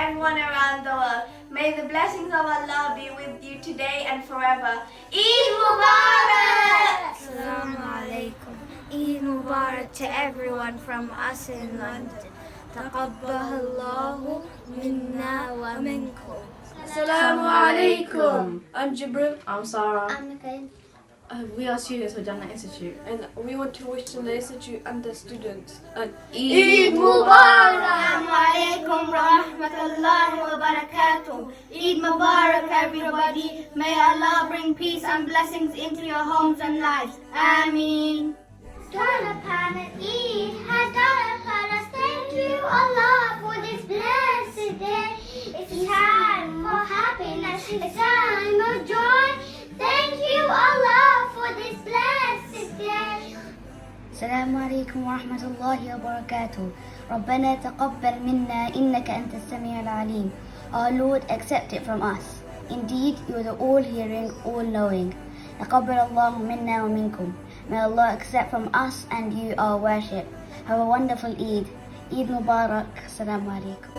everyone around the world. May the blessings of Allah be with you today and forever. Eid Mubarak! Assalamu alaikum. Eid Mubarak to everyone from us in London. Taqabbalallahu minna wa minkum. Assalamu alaikum. I'm Jibril. I'm Sarah. I'm Nicole. We are students of Jannah Institute. And we want to wish the Institute and the students an Eid Mubarak! Assalamu alaikum wa rahmatullahi wa barakatuh. Eid Mubarak everybody. May Allah bring peace and blessings into your homes and lives. Ameen. Dawn upon an Eid has dawned upon us. Thank you, Allah, for this blessed day. It's time for happiness. It's time of joy. Thank you, Allah, for this blessed day. السلام عليكم ورحمة الله وبركاته. ربنا تقبل منا إنك أنت السميع العليم. Our Lord, accept it from us. Indeed, you are the all-hearing, all-knowing. تقبل الله منا ومنكم. May Allah accept from us and you our worship. Have a wonderful Eid. Eid Mubarak. Assalamu alaikum.